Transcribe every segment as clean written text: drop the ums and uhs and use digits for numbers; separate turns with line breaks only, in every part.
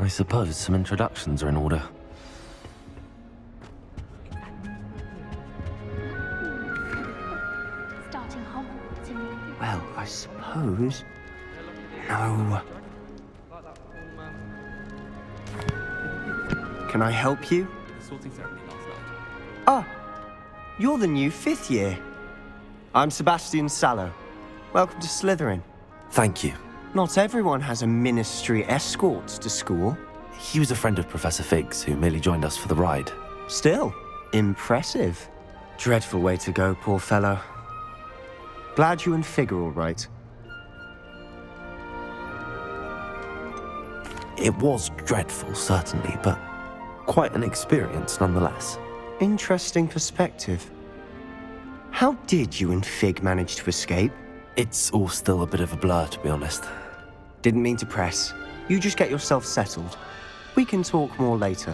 I suppose some introductions are in order.
Starting Hogwarts in...
Well, I suppose... No. Can I help you? Ah, you're the new 5th year. I'm Sebastian Sallow. Welcome to Slytherin.
Thank you.
Not everyone has a ministry escort to school.
He was a friend of Professor Fig's who merely joined us for the ride.
Still, impressive. Dreadful way to go, poor fellow. Glad you and Fig are all right.
It was dreadful, certainly, but quite an experience nonetheless.
Interesting perspective. How did you and Fig manage to escape?
It's all still a bit of a blur, to be honest.
Didn't mean to press. You just get yourself settled. We can talk more later.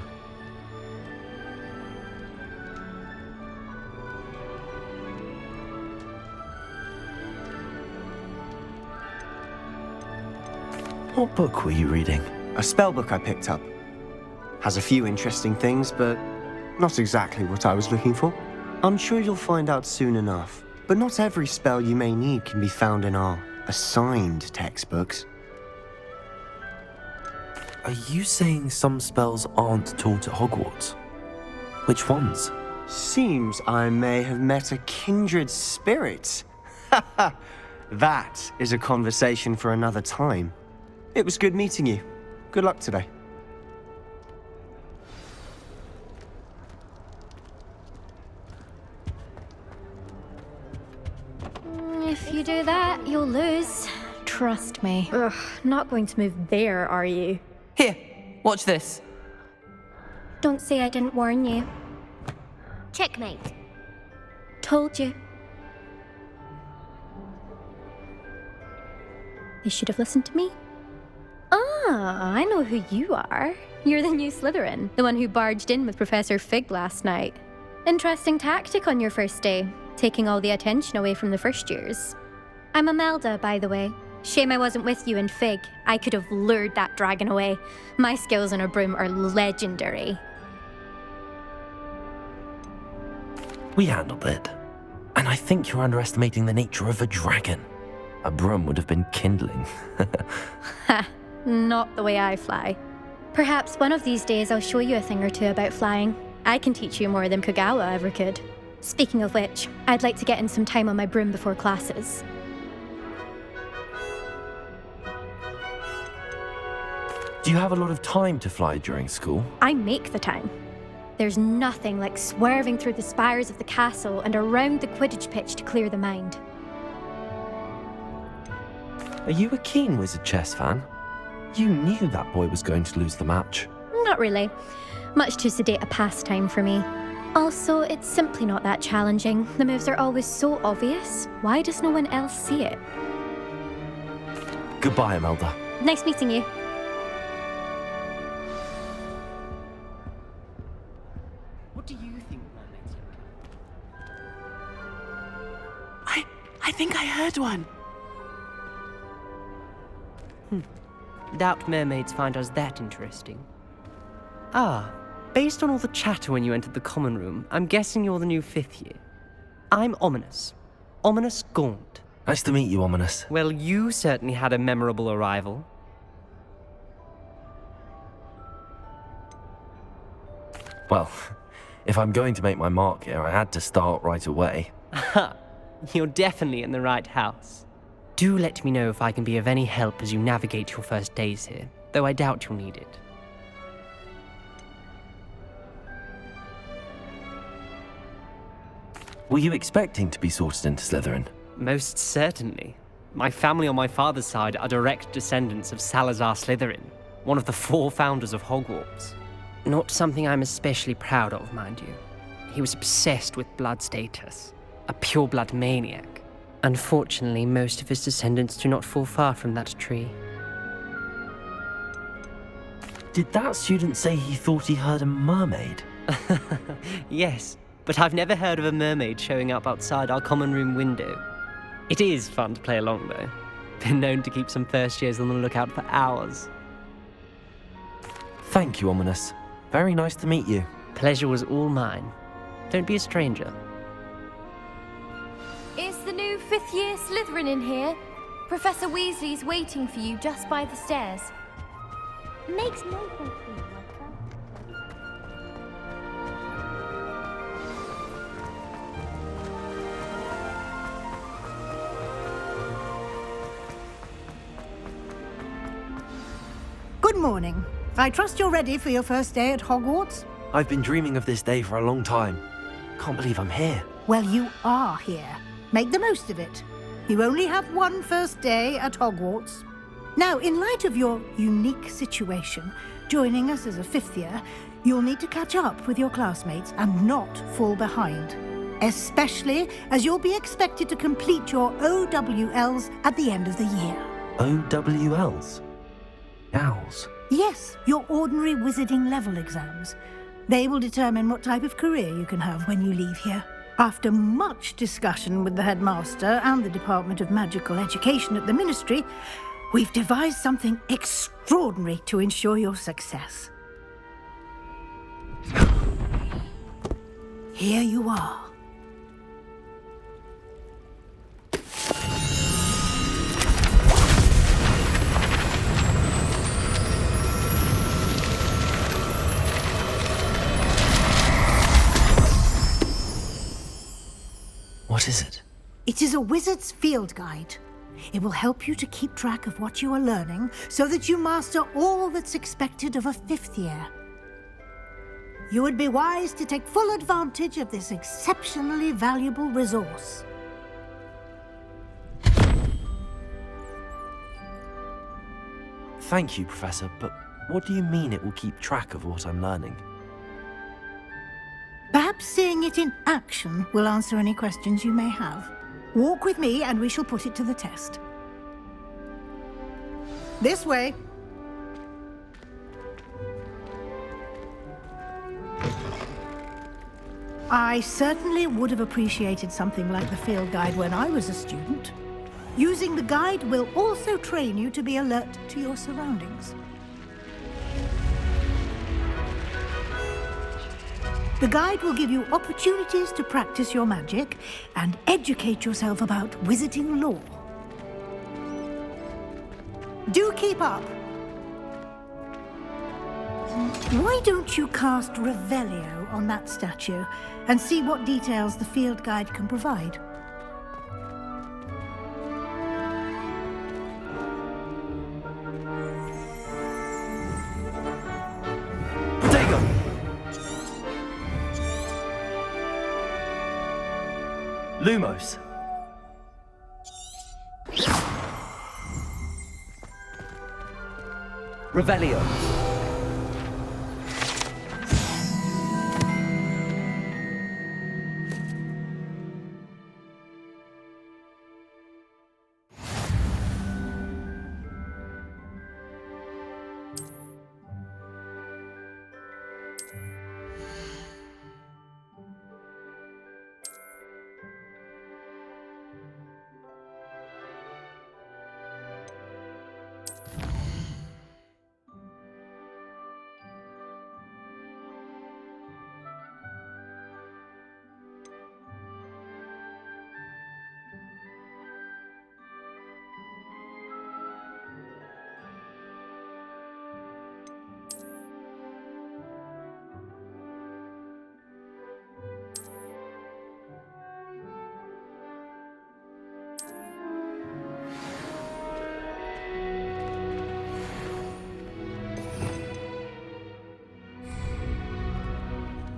What book were you reading?
A spellbook I picked up. Has a few interesting things, but not exactly what I was looking for. I'm sure you'll find out soon enough. But not every spell you may need can be found in our assigned textbooks.
Are you saying some spells aren't taught at Hogwarts? Which ones?
Seems I may have met a kindred spirit. That is a conversation for another time. It was good meeting you. Good luck today.
If you do that, you'll lose. Trust me.
Ugh, not going to move there, are you?
Here, watch this.
Don't say I didn't warn you. Checkmate. Told you.
They should have listened to me. Ah, I know who you are. You're the new Slytherin, the one who barged in with Professor Fig last night. Interesting tactic on your first day, taking all the attention away from the first years.
I'm Imelda, by the way. Shame I wasn't with you and Fig. I could have lured that dragon away. My skills on a broom are legendary.
We handled it. And I think you're underestimating the nature of a dragon. A broom would have been kindling.
Ha, not the way I fly.
Perhaps one of these days I'll show you a thing or two about flying.
I can teach you more than Kogawa ever could.
Speaking of which, I'd like to get in some time on my broom before classes.
Do you have a lot of time to fly during school?
I make the time.
There's nothing like swerving through the spires of the castle and around the Quidditch pitch to clear the mind.
Are you a keen Wizard chess fan? You knew that boy was going to lose the match.
Not really. Much too sedate a pastime for me. Also, it's simply not that challenging. The moves are always so obvious. Why does no one else see it?
Goodbye, Imelda.
Nice meeting you.
What do you think mermaids look like?
I think I heard one.
Doubt mermaids find us that interesting. Ah, based on all the chatter when you entered the common room, I'm guessing you're the new 5th year. I'm Ominous. Ominous Gaunt.
Nice to meet you, Ominous.
Well, you certainly had a memorable arrival.
Well, if I'm going to make my mark here, I had to start right away.
Ha! You're definitely in the right house. Do let me know if I can be of any help as you navigate your first days here, though I doubt you'll need it.
Were you expecting to be sorted into Slytherin?
Most certainly. My family on my father's side are direct descendants of Salazar Slytherin, one of the 4 founders of Hogwarts. Not something I'm especially proud of, mind you. He was obsessed with blood status, a pure-blood maniac. Unfortunately, most of his descendants do not fall far from that tree.
Did that student say he thought he heard a mermaid?
Yes, but I've never heard of a mermaid showing up outside our common room window. It is fun to play along, though. Been known to keep some first years on the lookout for hours.
Thank you, Ominous. Very nice to meet you.
Pleasure was all mine. Don't be a stranger.
Is the new fifth-year Slytherin in here? Professor Weasley's waiting for you just by the stairs. Makes no sense to me, Walter.
Good morning. I trust you're ready for your first day at Hogwarts?
I've been dreaming of this day for a long time. Can't believe I'm here.
Well, you are here. Make the most of it. You only have one first day at Hogwarts. Now, in light of your unique situation, joining us as a fifth year, you'll need to catch up with your classmates and not fall behind. Especially as you'll be expected to complete your OWLs at the end of the year.
OWLs? Owls?
Yes, your ordinary wizarding level exams. They will determine what type of career you can have when you leave here. After much discussion with the headmaster and the Department of Magical Education at the Ministry, we've devised something extraordinary to ensure your success. Here you are.
What is it?
It is a wizard's field guide. It will help you to keep track of what you are learning so that you master all that's expected of a fifth year. You would be wise to take full advantage of this exceptionally valuable resource.
Thank you, Professor, but what do you mean it will keep track of what I'm learning?
Perhaps seeing it in action will answer any questions you may have. Walk with me and we shall put it to the test. This way. I certainly would have appreciated something like the field guide when I was a student. Using the guide will also train you to be alert to your surroundings. The guide will give you opportunities to practice your magic and educate yourself about wizarding lore. Do keep up. Why don't you cast Revelio on that statue and see what details the field guide can provide?
Lumos. Revelio.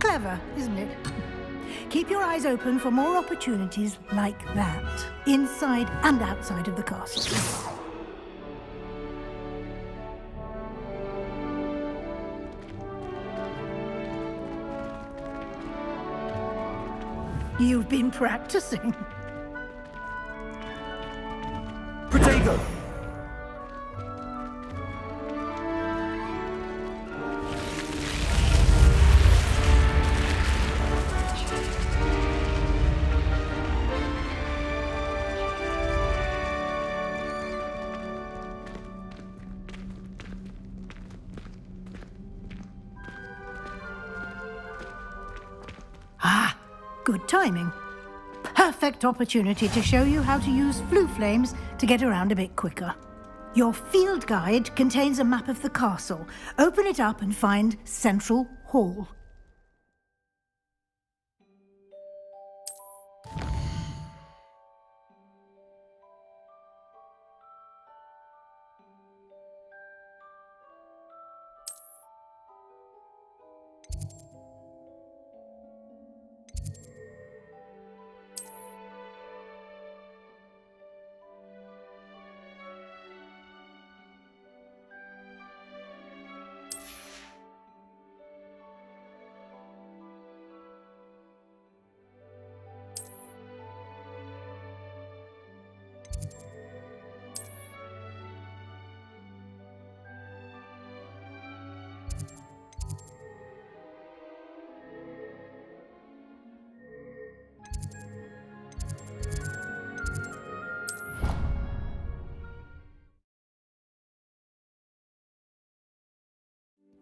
Clever, isn't it? Keep your eyes open for more opportunities like that, inside and outside of the castle. You've been practicing. Protego!
Good timing. Perfect opportunity to show you how to use flue flames to get around a bit quicker. Your field guide contains a map of the castle. Open it up and find Central Hall.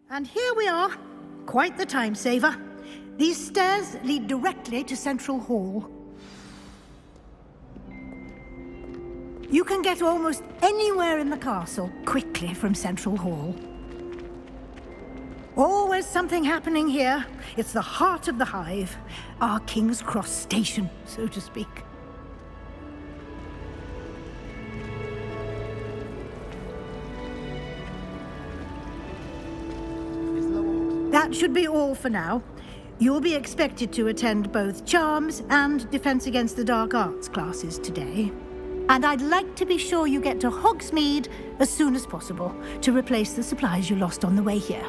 And here we are. Quite the time saver. These stairs lead directly to Central Hall. You can get almost anywhere in the castle quickly from Central Hall. Always something happening here. It's the heart of the hive. Our King's Cross station, so to speak. That should be all for now. You'll be expected to attend both Charms and Defense Against the Dark Arts classes today. And I'd like to be sure you get to Hogsmeade as soon as possible to replace the supplies you lost on the way here.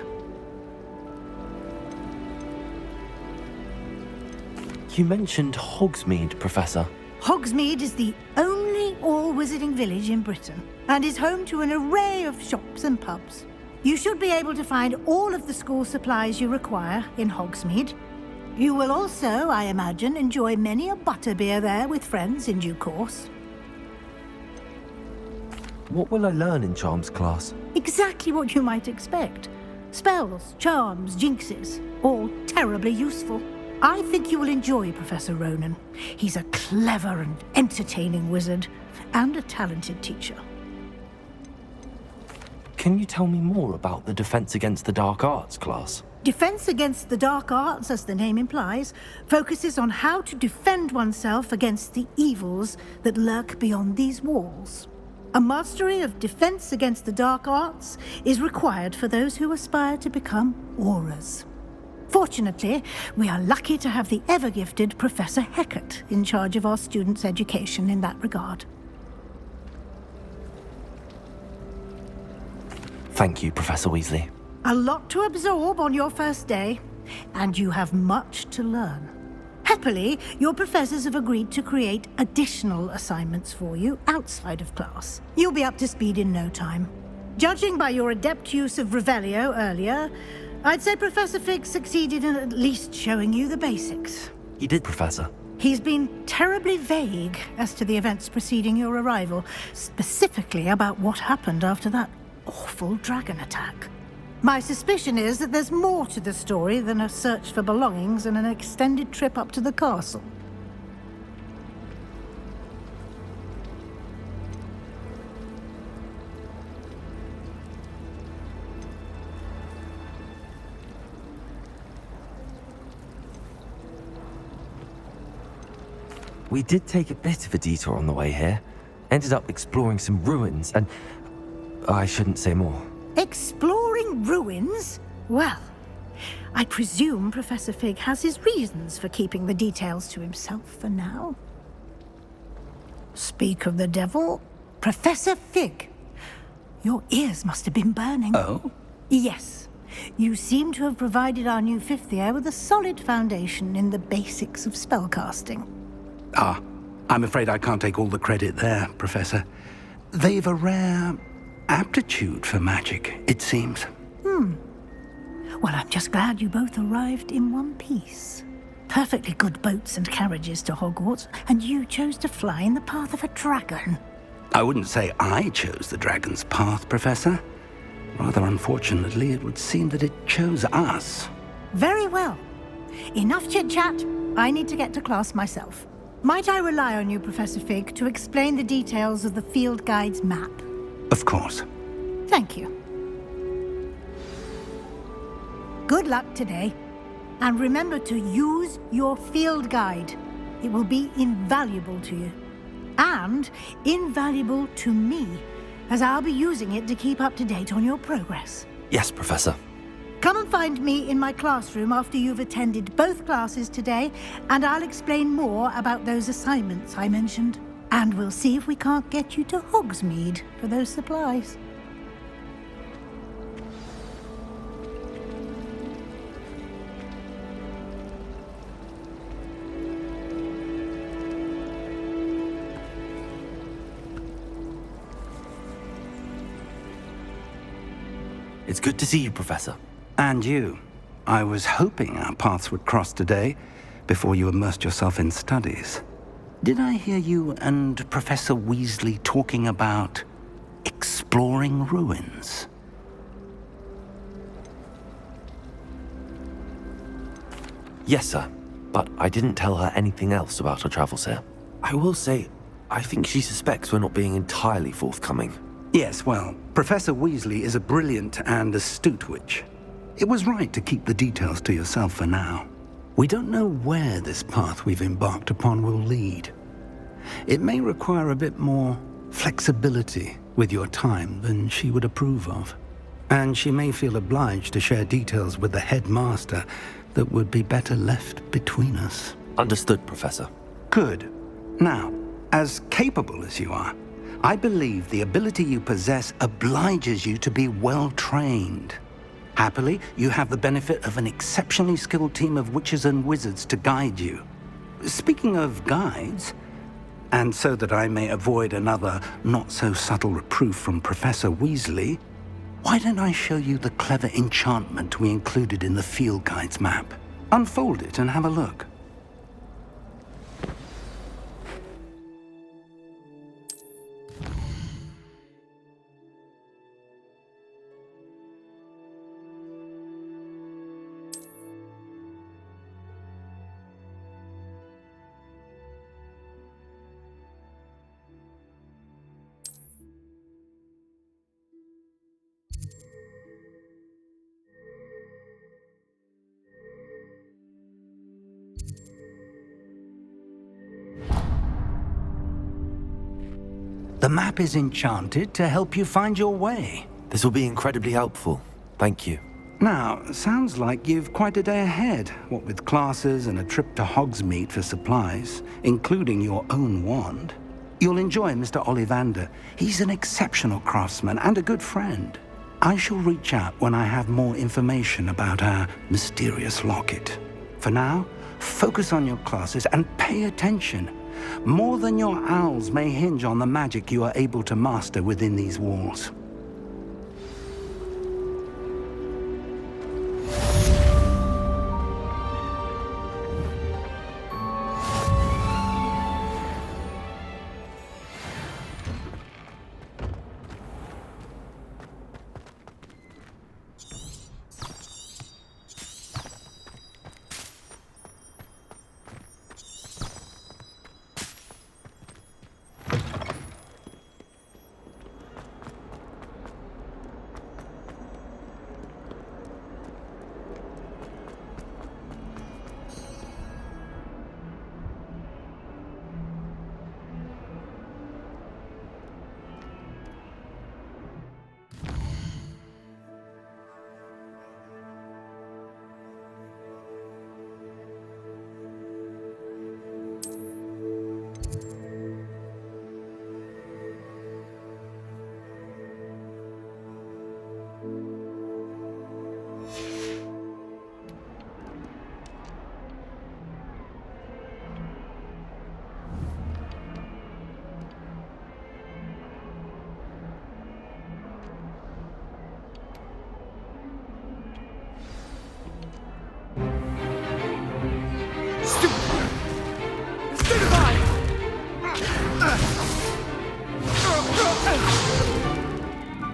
You mentioned Hogsmeade, Professor.
Hogsmeade is the only all-wizarding village in Britain and is home to an array of shops and pubs. You should be able to find all of the school supplies you require in Hogsmeade. You will also, I imagine, enjoy many a butterbeer there with friends in due course.
What will I learn in Charms class?
Exactly what you might expect. Spells, charms, jinxes, all terribly useful. I think you will enjoy Professor Ronan. He's a clever and entertaining wizard, and a talented teacher.
Can you tell me more about the Defense Against the Dark Arts class?
Defense Against the Dark Arts, as the name implies, focuses on how to defend oneself against the evils that lurk beyond these walls. A mastery of Defense Against the Dark Arts is required for those who aspire to become Aurors. Fortunately, we are lucky to have the ever-gifted Professor Hecat in charge of our students' education in that regard.
Thank you, Professor Weasley.
A lot to absorb on your first day, and you have much to learn. Happily, your professors have agreed to create additional assignments for you outside of class. You'll be up to speed in no time. Judging by your adept use of Revelio earlier, I'd say Professor Fig succeeded in at least showing you the basics.
He did, Professor.
He's been terribly vague as to the events preceding your arrival, specifically about what happened after that awful dragon attack. My suspicion is that there's more to the story than a search for belongings and an extended trip up to the castle.
We did take a bit of a detour on the way here. Ended up exploring some ruins and... I shouldn't say more.
Exploring ruins? Well, I presume Professor Fig has his reasons for keeping the details to himself for now. Speak of the devil, Professor Fig. Your ears must have been burning.
Oh?
Yes. You seem to have provided our new fifth year with a solid foundation in the basics of spellcasting.
Ah, I'm afraid I can't take all the credit there, Professor. They've a rare aptitude for magic, it seems.
Well, I'm just glad you both arrived in one piece. Perfectly good boats and carriages to Hogwarts, and you chose to fly in the path of a dragon.
I wouldn't say I chose the dragon's path, Professor. Rather unfortunately, it would seem that it chose us.
Very well. Enough chit-chat. I need to get to class myself. Might I rely on you, Professor Fig, to explain the details of the field guide's map?
Of course.
Thank you. Good luck today. And remember to use your field guide. It will be invaluable to you. And invaluable to me, as I'll be using it to keep up to date on your progress.
Yes, Professor.
Come and find me in my classroom after you've attended both classes today, and I'll explain more about those assignments I mentioned. And we'll see if we can't get you to Hogsmeade for those supplies.
It's good to see you, Professor.
And you. I was hoping our paths would cross today, before you immersed yourself in studies. Did I hear you and Professor Weasley talking about exploring ruins?
Yes, sir. But I didn't tell her anything else about our travels here. I will say, I think she suspects we're not being entirely forthcoming.
Yes, well, Professor Weasley is a brilliant and astute witch. It was right to keep the details to yourself for now. We don't know where this path we've embarked upon will lead. It may require a bit more flexibility with your time than she would approve of. And she may feel obliged to share details with the headmaster that would be better left between us.
Understood, Professor.
Good. Now, as capable as you are, I believe the ability you possess obliges you to be well-trained. Happily, you have the benefit of an exceptionally skilled team of witches and wizards to guide you. Speaking of guides, and so that I may avoid another not-so-subtle reproof from Professor Weasley, why don't I show you the clever enchantment we included in the field guide's map? Unfold it and have a look. The map is enchanted to help you find your way.
This will be incredibly helpful. Thank you.
Now, sounds like you've quite a day ahead, what with classes and a trip to Hogsmeade for supplies, including your own wand. You'll enjoy Mr. Ollivander. He's an exceptional craftsman and a good friend. I shall reach out when I have more information about our mysterious locket. For now, focus on your classes and pay attention. More than your owls may hinge on the magic you are able to master within these walls.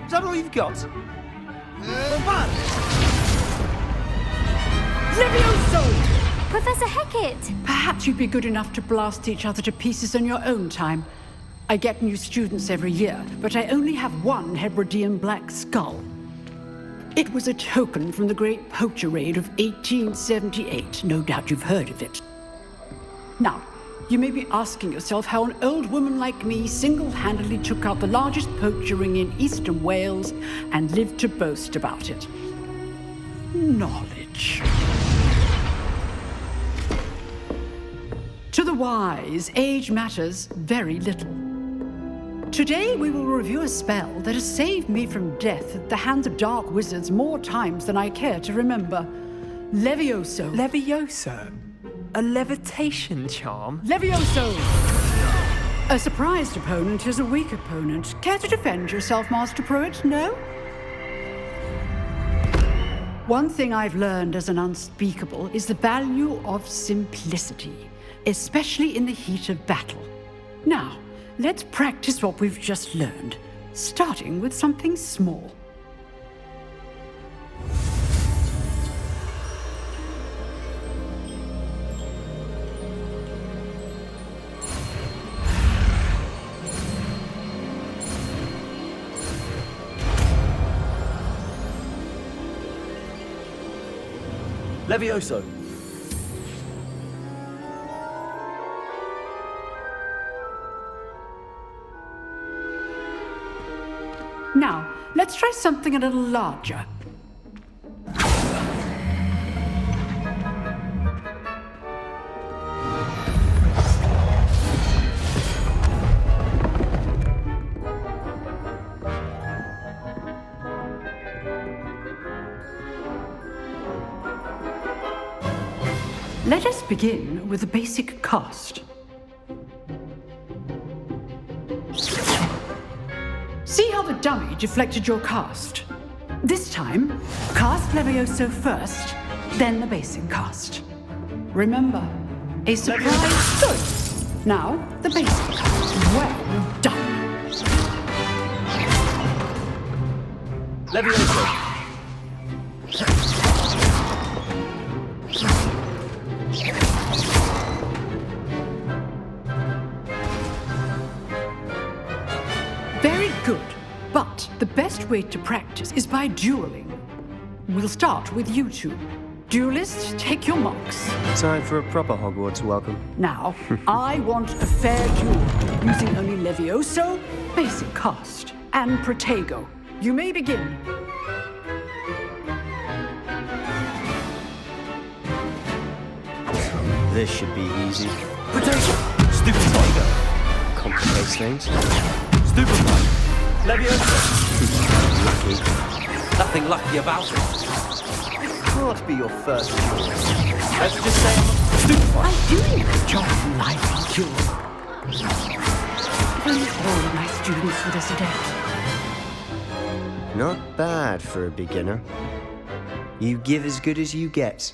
Is that all you've got?
Levioso!
Professor Hecat!
Perhaps you'd be good enough to blast each other to pieces in your own time. I get new students every year, but I only have one Hebridean black skull. It was a token from the Great Poacher Raid of 1878. No doubt you've heard of it. Now, you may be asking yourself how an old woman like me single-handedly took out the largest poacher ring in eastern Wales and lived to boast about it. Knowledge. To the wise, age matters very little. Today we will review a spell that has saved me from death at the hands of dark wizards more times than I care to remember. Levioso.
Levioso? A levitation charm?
Levioso! A surprised opponent is a weak opponent. Care to defend yourself, Master Pruitt? No? One thing I've learned as an unspeakable is the value of simplicity, especially in the heat of battle. Now, let's practice what we've just learned, starting with something small.
Levioso!
Now, let's try something a little larger. Let us begin with a basic cast. See how the dummy deflected your cast? This time, cast Levioso first, then the basic cast. Remember, a surprise good. Now, the basic cast. Well done.
Levioso!
Very good, but the best way to practice is by dueling. We'll start with you two. Duelists, take your marks.
Time for a proper Hogwarts welcome.
Now, I want a fair duel, using only Levioso, basic cast, and Protego. You may begin.
This should be easy.
Potato! Stupid tiger!
Complicates things.
Stupid one! Levioso!
Lucky.
Nothing lucky about it.
Can't be your first duel.
Let's just say I'm a stupid one.
I'm doing a good job of life duel. If only all of my students were this adept.
Not bad for a beginner. You give as good as you get.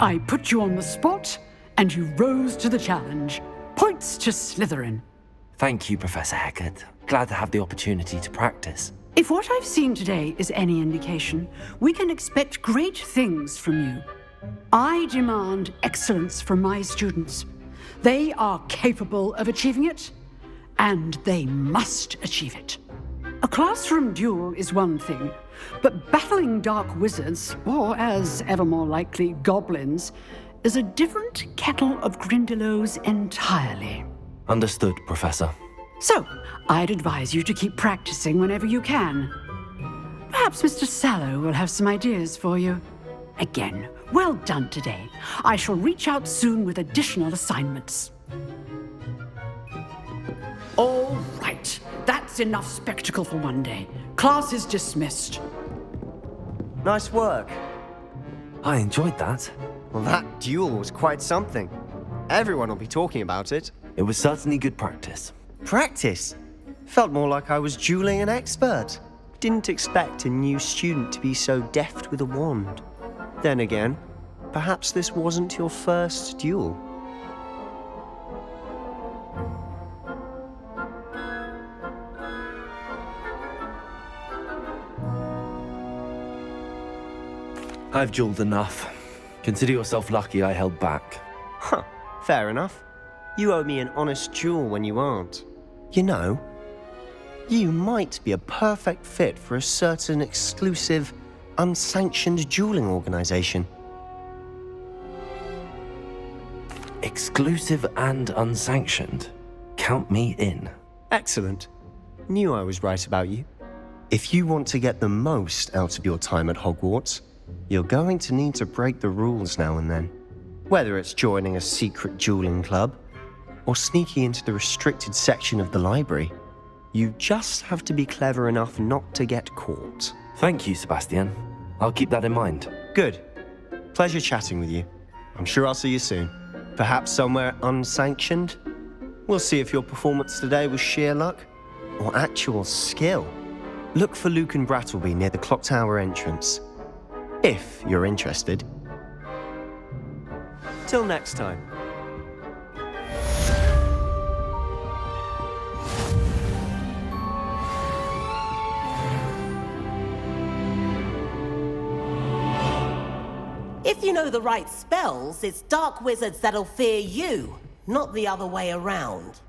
I put you on the spot, and you rose to the challenge. Points to Slytherin.
Thank you, Professor Hecat. Glad to have the opportunity to practice.
If what I've seen today is any indication, we can expect great things from you. I demand excellence from my students. They are capable of achieving it, and they must achieve it. A classroom duel is one thing, but battling dark wizards, or as ever more likely, goblins, is a different kettle of Grindylows entirely.
Understood, Professor.
So, I'd advise you to keep practicing whenever you can. Perhaps Mr. Sallow will have some ideas for you. Again, well done today. I shall reach out soon with additional assignments. All right, that's enough spectacle for one day. Class is dismissed.
Nice work.
I enjoyed that.
Well, that duel was quite something. Everyone will be talking about it.
It was certainly good practice.
Practice? Felt more like I was dueling an expert. Didn't expect a new student to be so deft with a wand. Then again, perhaps this wasn't your first duel.
I've jeweled enough. Consider yourself lucky I held back.
Huh, fair enough. You owe me an honest jewel when you aren't. You know, you might be a perfect fit for a certain exclusive, unsanctioned dueling organization.
Exclusive and unsanctioned. Count me in.
Excellent. Knew I was right about you. If you want to get the most out of your time at Hogwarts, you're going to need to break the rules now and then. Whether it's joining a secret dueling club, or sneaking into the restricted section of the library, you just have to be clever enough not to get caught.
Thank you, Sebastian. I'll keep that in mind.
Good. Pleasure chatting with you. I'm sure I'll see you soon. Perhaps somewhere unsanctioned? We'll see if your performance today was sheer luck or actual skill. Look for Luke and Brattleby near the clock tower entrance, if you're interested. Till next time.
If you know the right spells, it's dark wizards that'll fear you, not the other way around.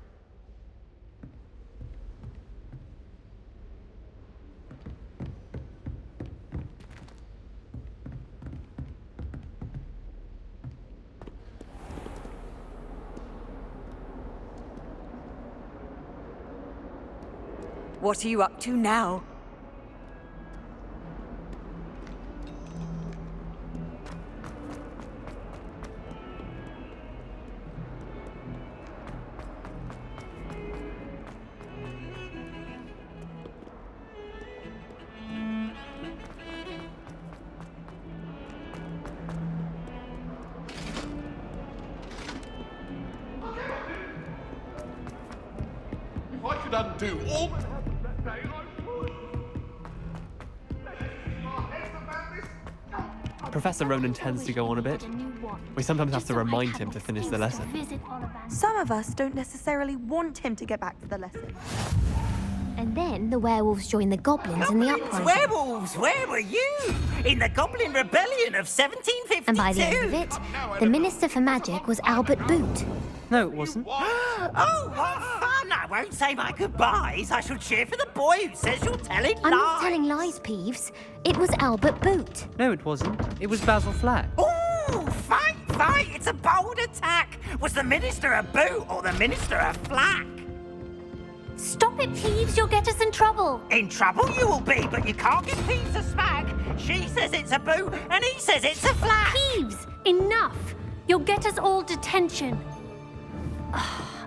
What are you up to now?
If I could undo all that happened that day, I would. Our heads about this.
Professor Ronan tends to go on a bit. We sometimes have to remind him to finish the lesson.
Some of us don't necessarily want him to get back to the lesson.
And then the werewolves join the goblins in the uprising.
Werewolves, where were you? In the Goblin Rebellion of 1752.
And by the end of it, the Minister for Magic was Albert Boot.
No, it wasn't.
Oh, what fun! I won't say my goodbyes. I shall cheer for the boy who says you're telling lies.
I'm not telling lies, Peeves. It was Albert Boot.
No, it wasn't. It was Basil Flack.
Ooh, fight! It's a bold attack. Was the Minister a boot or the Minister a flack?
Stop it, Peeves. You'll get us in trouble.
In trouble you will be, but you can't get Peeves a smack. She says it's a boot, and he says it's a flack.
Peeves, enough. You'll get us all detention.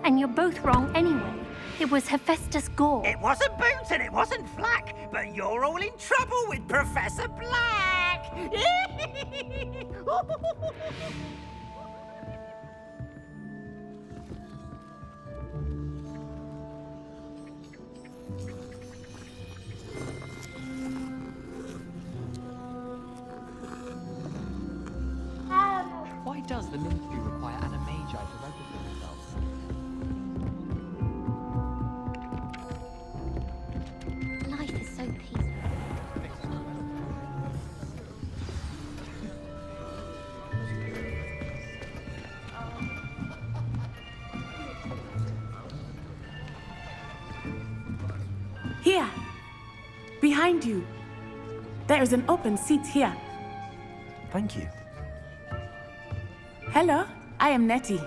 And you're both wrong anyway. It was Hephaestus Gore.
It wasn't boot and it wasn't flack, but you're all in trouble with Professor Black.
Why does the ministry require animagi to register themselves?
Life is so peaceful.
Here, behind you. There is an open seat here.
Thank you.
Hello, I am Nettie.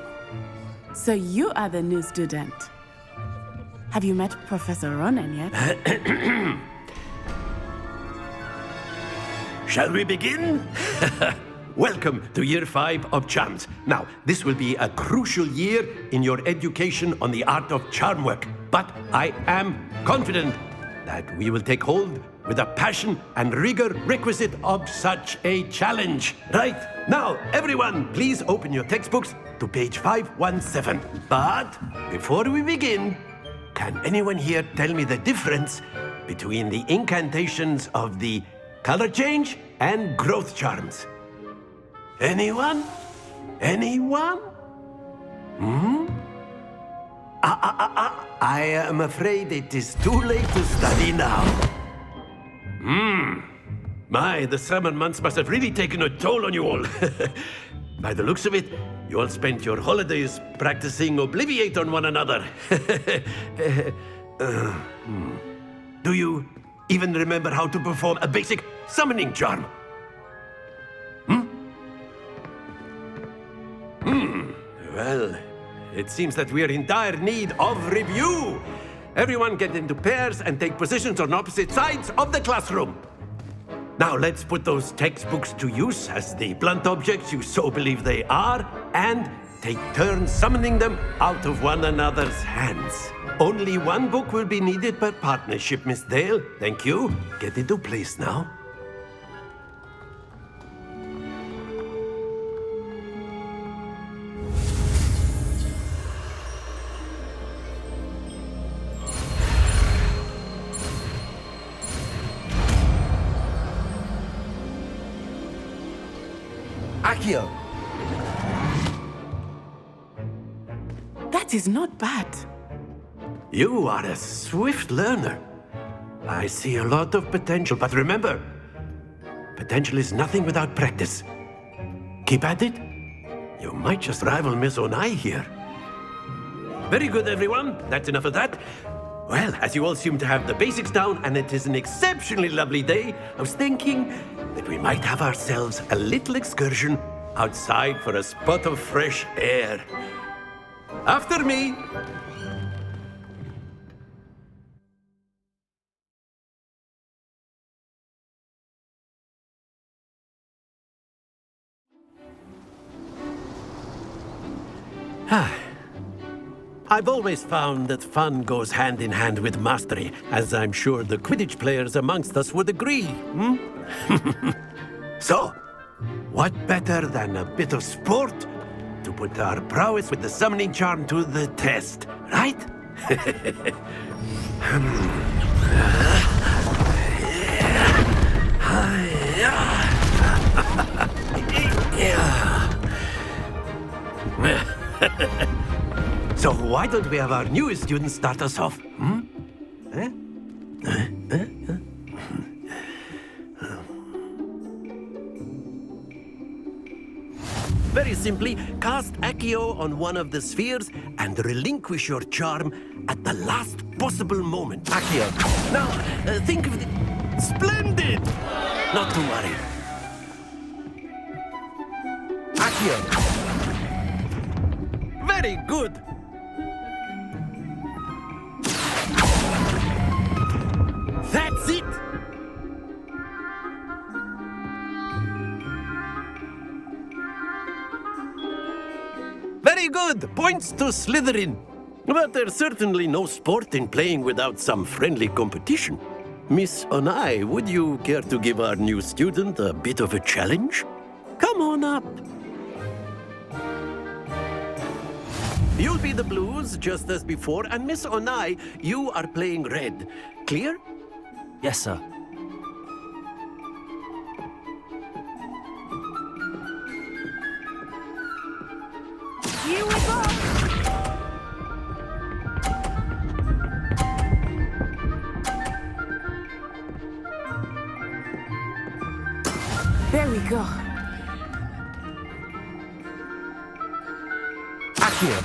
So you are the new student. Have you met Professor Ronan yet?
Shall we begin? Welcome to Year 5 of Charms. Now, this will be a crucial year in your education on the art of charm work, but I am confident that we will take hold with the passion and rigor requisite of such a challenge. Right, now, everyone, please open your textbooks to page 517. But before we begin, can anyone here tell me the difference between the incantations of the color change and growth charms? Anyone? Anyone? I am afraid it is too late to study now. My, the summer months must have really taken a toll on you all. By the looks of it, you all spent your holidays practicing Obliviate on one another. Do you even remember how to perform a basic summoning charm? Well, it seems that we are in dire need of review. Everyone get into pairs and take positions on opposite sides of the classroom. Now let's put those textbooks to use as the blunt objects you so believe they are, and take turns summoning them out of one another's hands. Only one book will be needed per partnership, Miss Dale. Thank you. Get into place now.
Accio!
That is not bad.
You are a swift learner. I see a lot of potential, but remember, potential is nothing without practice. Keep at it. You might just rival Miss Onai here. Very good, everyone. That's enough of that. Well, as you all seem to have the basics down, and it is an exceptionally lovely day, I was thinking that we might have ourselves a little excursion outside for a spot of fresh air. After me. I've always found that fun goes hand in hand with mastery, as I'm sure the Quidditch players amongst us would agree. So, what better than a bit of sport to put our prowess with the summoning charm to the test, right? So why don't we have our newest student start us off? Very simply, cast Accio on one of the spheres and relinquish your charm at the last possible moment. Accio. Now, think of the... Splendid! Not to worry. Accio. Very good. That's it! Very good! Points to Slytherin. But there's certainly no sport in playing without some friendly competition. Miss Onai, would you care to give our new student a bit of a challenge? Come on up. You'll be the blues, just as before, and Miss Onai, you are playing red. Clear?
Yes, sir.
Here we go!
There we go.
Accio!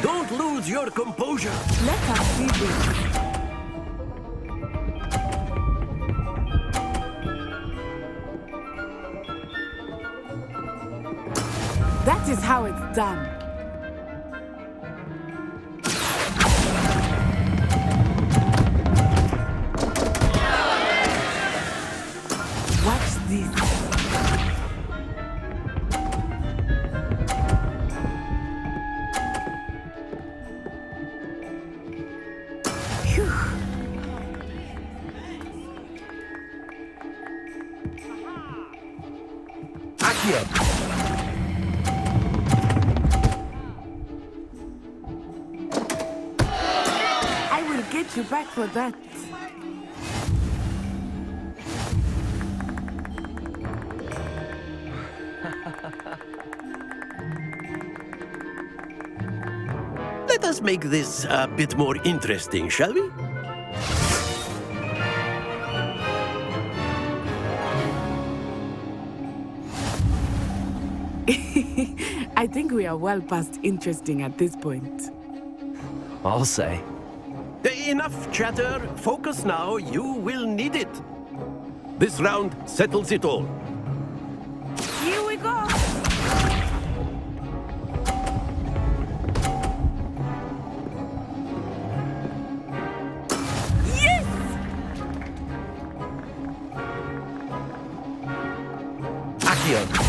Don't lose your composure.
Let us see this. That is how it's done. Watch this. Phew.
Accio!
I will get you back for that.
Let us us make this a bit more interesting, shall we?
I think we are well past interesting at this point.
I'll say.
Enough chatter. Focus now. You will need it. This round settles it all.
Here we go! Yes!
Accio.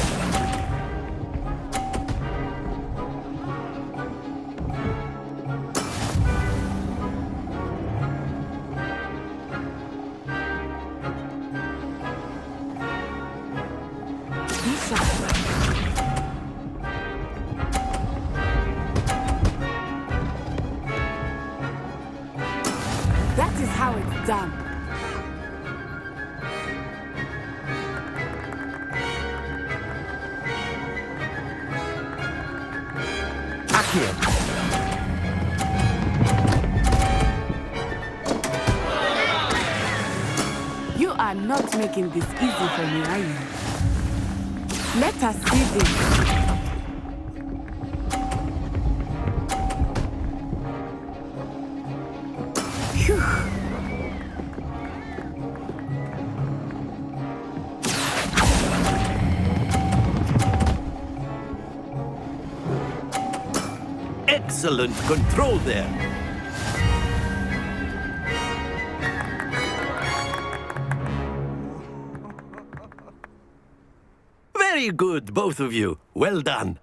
That is how it's done.
Accio.
You are not making this easy for me, are you? Let us see this. Phew.
Excellent control there. Very good, both of you. Well done.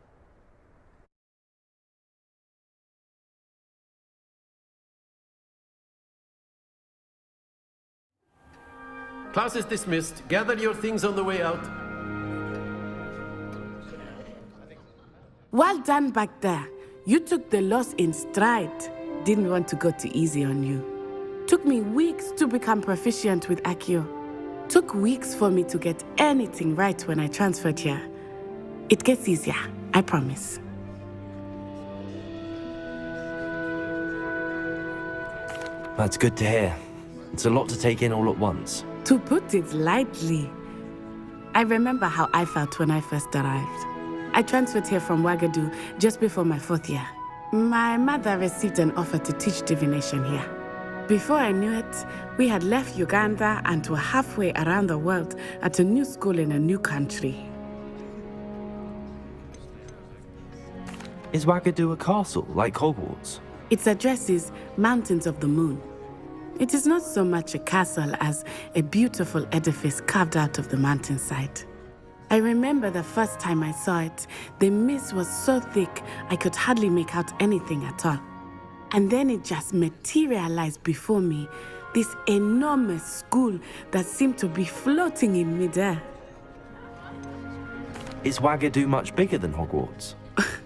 Class is dismissed. Gather your things on the way out.
Well done back there. You took the loss in stride. Didn't want to go too easy on you. Took me weeks to become proficient with Accio. Took weeks for me to get anything right when I transferred here. It gets easier, I promise.
That's good to hear. It's a lot to take in all at once.
To put it lightly, I remember how I felt when I first arrived. I transferred here from Ouagadougou just before my 4th year. My mother received an offer to teach divination here. Before I knew it, we had left Uganda and were halfway around the world at a new school in a new country.
Is Ouagadougou a castle, like Hogwarts?
Its address is Mountains of the Moon. It is not so much a castle as a beautiful edifice carved out of the mountainside. I remember the first time I saw it, the mist was so thick I could hardly make out anything at all. And then it just materialized before me, this enormous school that seemed to be floating in midair.
Is Ouagadougou much bigger than Hogwarts?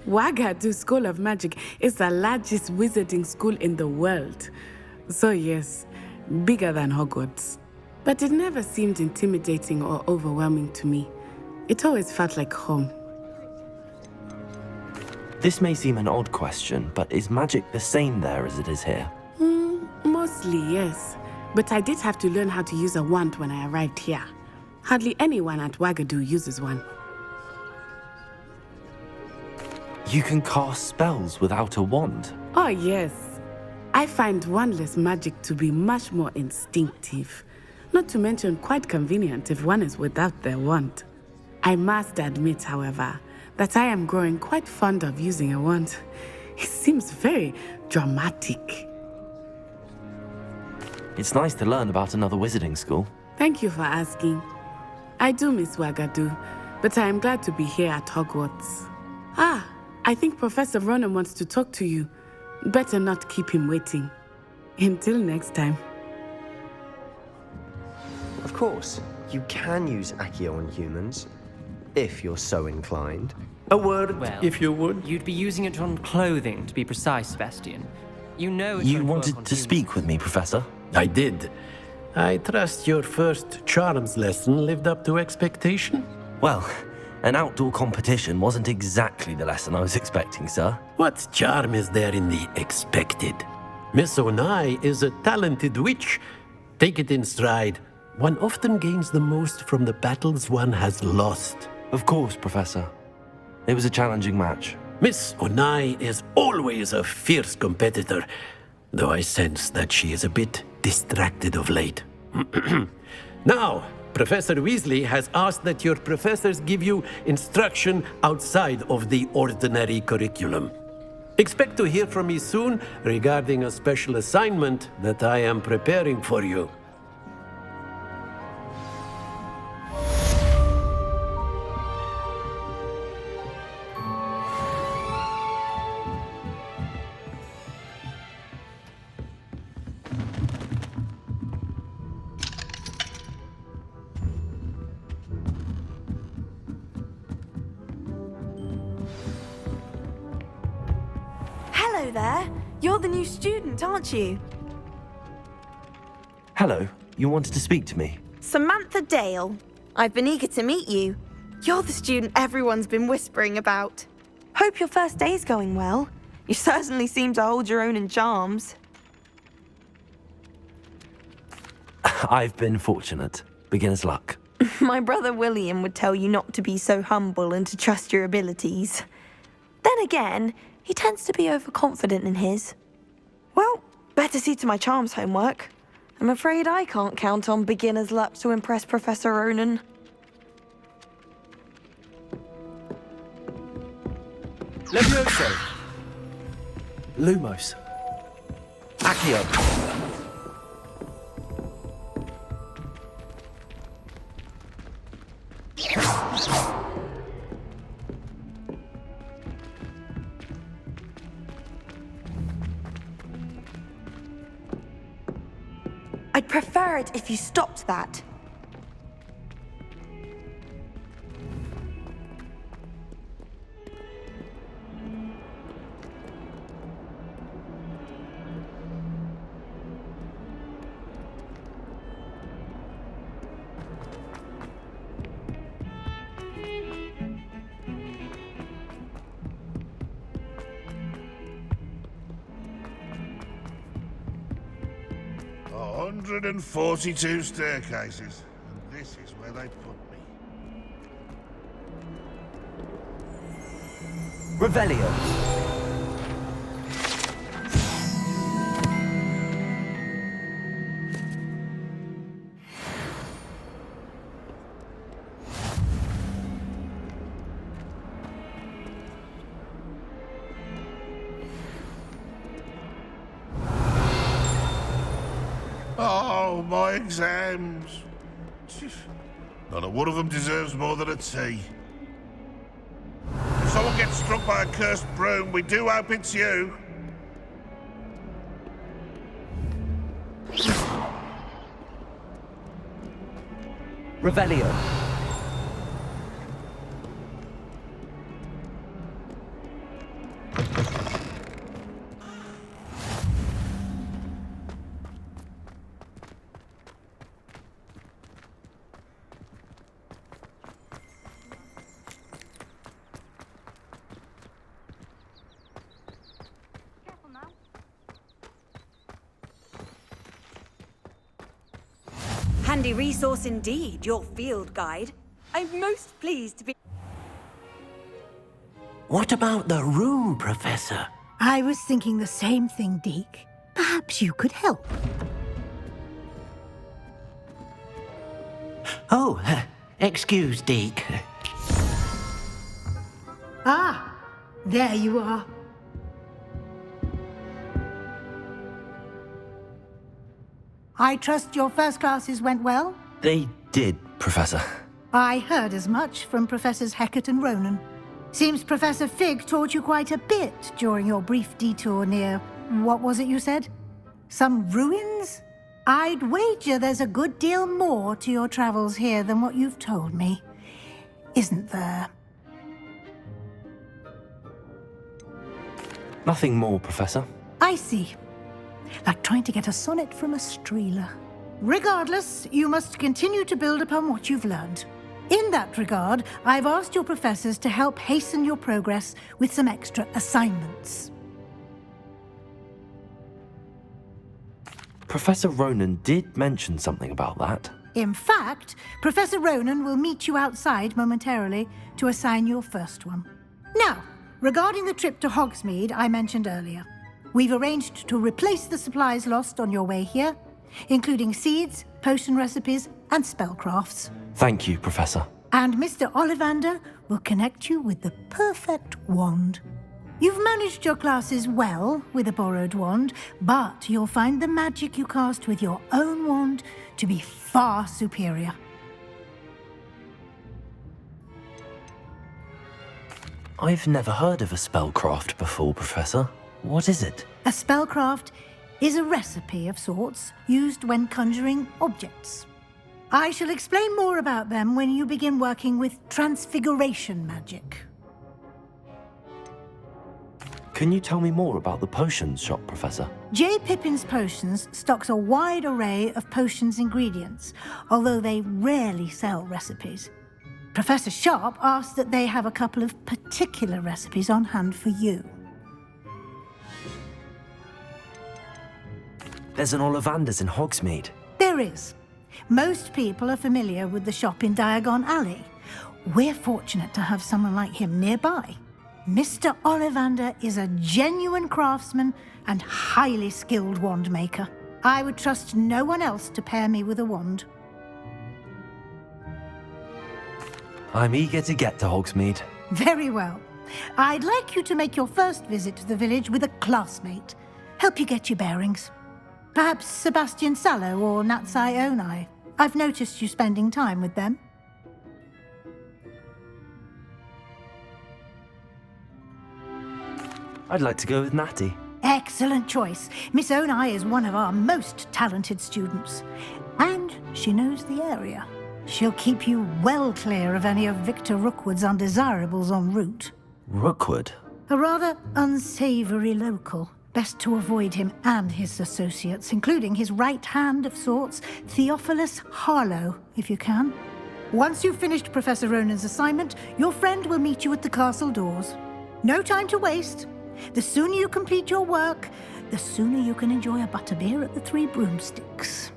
Ouagadougou School of Magic is the largest wizarding school in the world. So yes, bigger than Hogwarts. But it never seemed intimidating or overwhelming to me. It always felt like home.
This may seem an odd question, but is magic the same there as it is here?
Mostly, yes. But I did have to learn how to use a wand when I arrived here. Hardly anyone at Ouagadougou uses one.
You can cast spells without a wand?
Oh, yes. I find wandless magic to be much more instinctive. Not to mention quite convenient if one is without their wand. I must admit, however, that I am growing quite fond of using a wand. It seems very dramatic.
It's nice to learn about another wizarding school.
Thank you for asking. I do miss Ouagadougou, but I am glad to be here at Hogwarts. I think Professor Ronan wants to talk to you. Better not keep him waiting. Until next time.
Of course, you can use Accio on humans, if you're so inclined.
A word,
Well,
if you would.
You'd be using it on clothing, to be precise, Sebastian. You know it's
You
going to work
wanted
on
to
humans.
speak with me, Professor?
I did. I trust your first charms lesson lived up to expectation?
Well, An outdoor competition wasn't exactly the lesson I was expecting, sir.
What charm is there in the expected? Miss Onai is a talented witch. Take it in stride. One often gains the most from the battles one has lost.
Of course, Professor. It was a challenging match.
Miss Onai is always a fierce competitor, though I sense that she is a bit distracted of late. Now, Professor Weasley has asked that your professors give you instruction outside of the ordinary curriculum. Expect to hear from me soon regarding a special assignment that I am preparing for you.
Hello there. You're the new student, aren't you?
Hello, you wanted to speak to me?
Samantha Dale. I've been eager to meet you. You're the student everyone's been whispering about. Hope your first day's going well. You certainly seem to hold your own in charms.
I've been fortunate. Beginner's luck.
My brother William would tell you not to be so humble and to trust your abilities. Then again, he tends to be overconfident in his. Well, better see to my charms homework. I'm afraid I can't count on beginner's luck to impress Professor Ronan.
Levioso. Lumos. Accio.
I'd prefer it if you stopped that.
Oh, 142 staircases, and this is where they put me.
Revelio.
Oh, my exams. Not a one of them deserves more than a T. If someone gets struck by a cursed broom, we do hope it's you.
Revelio.
Handy resource indeed, your field guide. I'm most pleased to be...
What about the room, Professor?
I was thinking the same thing, Deke. Perhaps you could help.
Oh, excuse, Deke.
Ah, there you are. I trust your first classes went well?
They did, Professor.
I heard as much from Professors Hecat and Ronan. Seems Professor Fig taught you quite a bit during your brief detour near... what was it you said? Some ruins? I'd wager there's a good deal more to your travels here than what you've told me. Isn't there?
Nothing more, Professor.
I see. Like trying to get a sonnet from a streeler. Regardless, you must continue to build upon what you've learned. In that regard, I've asked your professors to help hasten your progress with some extra assignments.
Professor Ronan did mention something about that.
In fact, Professor Ronan will meet you outside momentarily to assign your first one. Now, regarding the trip to Hogsmeade I mentioned earlier, we've arranged to replace the supplies lost on your way here, including seeds, potion recipes, and spellcrafts.
Thank you, Professor.
And Mr. Ollivander will connect you with the perfect wand. You've managed your classes well with a borrowed wand, but you'll find the magic you cast with your own wand to be far superior.
I've never heard of a spellcraft before, Professor. What is it?
A spellcraft is a recipe of sorts used when conjuring objects. I shall explain more about them when you begin working with transfiguration magic.
Can you tell me more about the potions shop, Professor?
J. Pippin's Potions stocks a wide array of potions ingredients, although they rarely sell recipes. Professor Sharp asked that they have a couple of particular recipes on hand for you.
There's an Ollivander's in Hogsmeade.
There is. Most people are familiar with the shop in Diagon Alley. We're fortunate to have someone like him nearby. Mr. Ollivander is a genuine craftsman and highly skilled wand maker. I would trust no one else to pair me with a wand.
I'm eager to get to Hogsmeade.
Very well. I'd like you to make your first visit to the village with a classmate. Help you get your bearings. Perhaps Sebastian Sallow or Natsai Onai. I've noticed you spending time with them.
I'd like to go with Natty.
Excellent choice. Miss Onai is one of our most talented students. And she knows the area. She'll keep you well clear of any of Victor Rookwood's undesirables en route.
Rookwood?
A rather unsavory local. Best to avoid him and his associates, including his right hand of sorts, Theophilus Harlow, if you can. Once you've finished Professor Ronan's assignment, your friend will meet you at the castle doors. No time to waste. The sooner you complete your work, the sooner you can enjoy a butterbeer at the Three Broomsticks.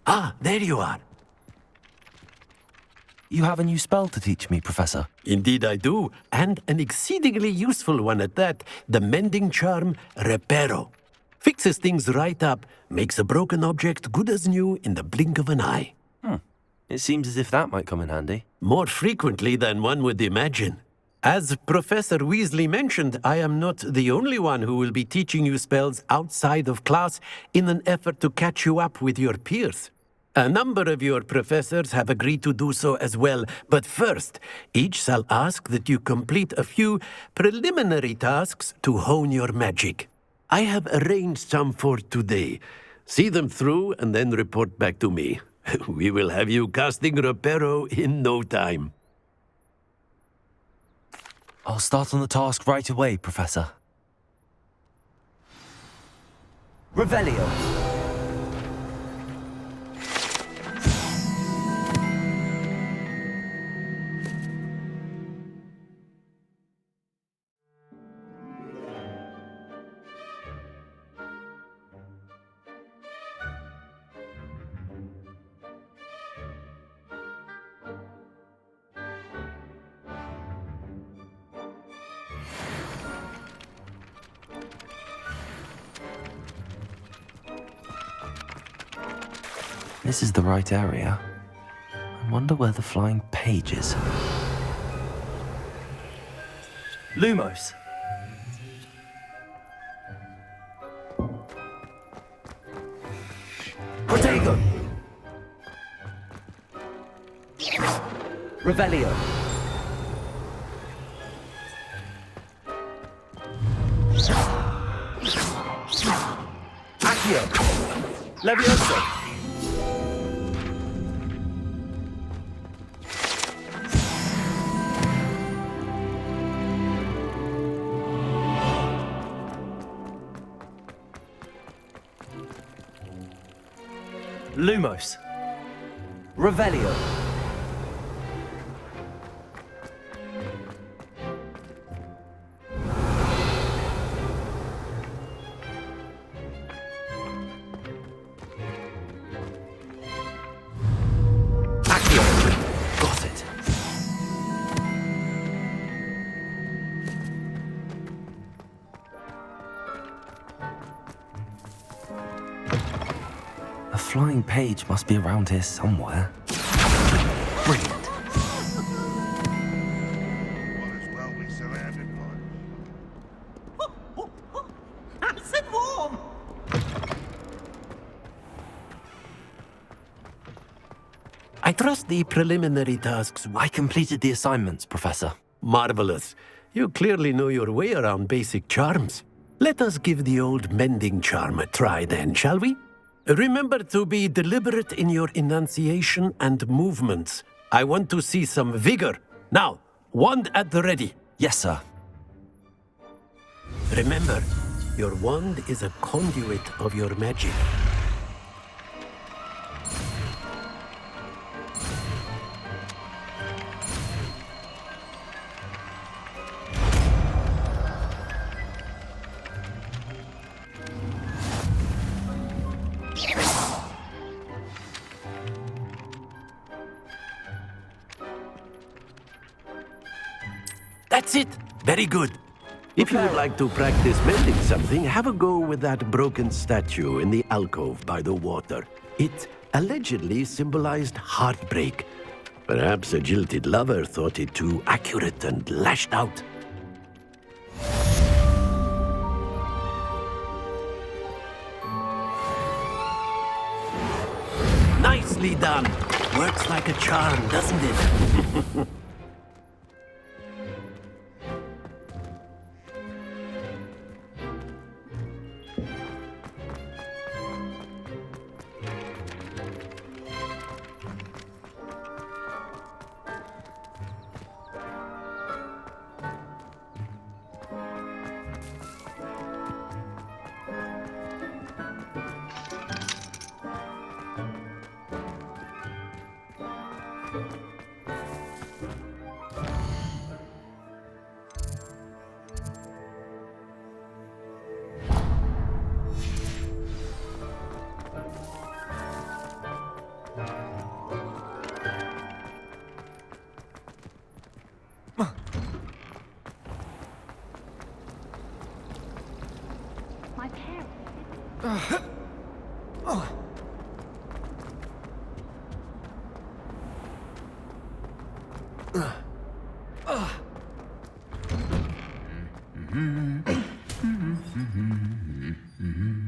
Ah, there you are.
You have a new spell to teach me, Professor.
Indeed I do, and an exceedingly useful one at that. The mending charm, Reparo. Fixes things right up, makes a broken object good as new in the blink of an eye.
It seems as if that might come in handy.
More frequently than one would imagine. As Professor Weasley mentioned, I am not the only one who will be teaching you spells outside of class in an effort to catch you up with your peers. A number of your professors have agreed to do so as well, but first, each shall ask that you complete a few preliminary tasks to hone your magic. I have arranged some for today. See them through and then report back to me. We will have you casting Reparo in no time.
I'll start on the task right away, Professor. Revelio. This is the right area. I wonder where the flying page is. Lumos! Protego!
Revelio.
Accio. Levioso.
Lumos!
Revelio.
Got it. A flying page must be around here somewhere. Brilliant.
Nice and warm.
I trust the preliminary tasks.
I completed the assignments, Professor.
Marvelous. You clearly know your way around basic charms. Let us give the old mending charm a try then, shall we? Remember to be deliberate in your enunciation and movements. I want to see some vigor. Now, wand at the ready.
Yes, sir.
Remember, your wand is a conduit of your magic. That's it. Very good. If you would like to practice mending something, have a go with that broken statue in the alcove by the water. It allegedly symbolized heartbreak. Perhaps a jilted lover thought it too accurate and lashed out. Nicely done. Works like a charm, doesn't it?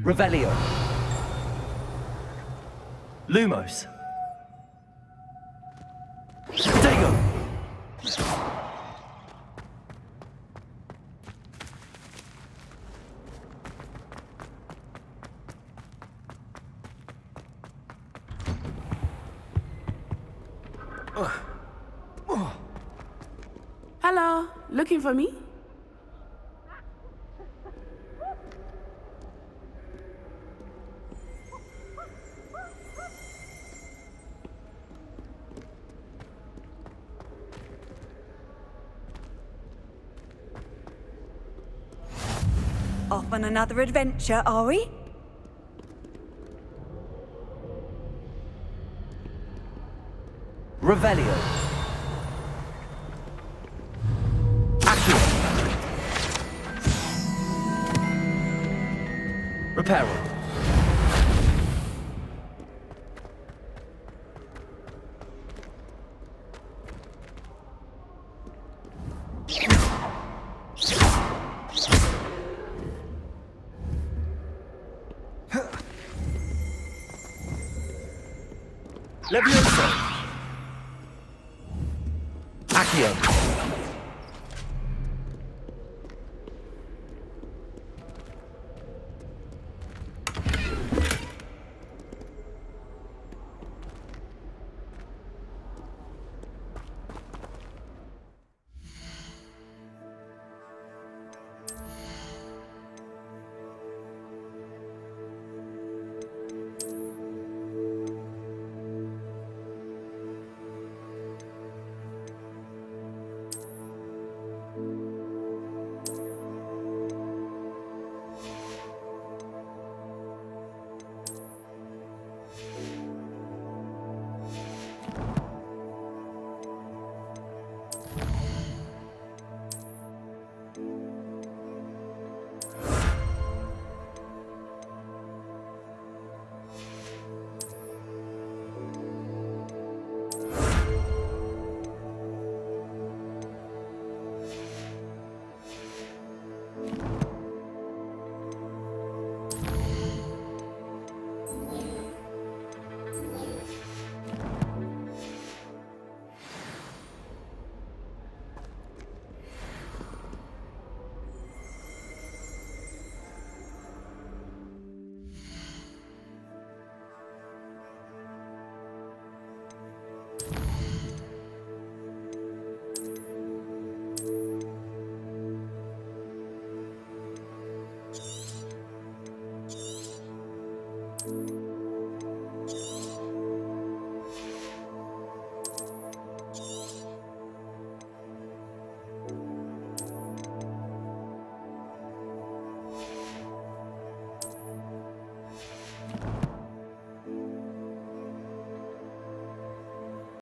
Revelio.
Lumos. Protego!
Hello, looking for me?
Off on another adventure, are we?
Revelio. Accio. Reparo.
Levioso. Accio.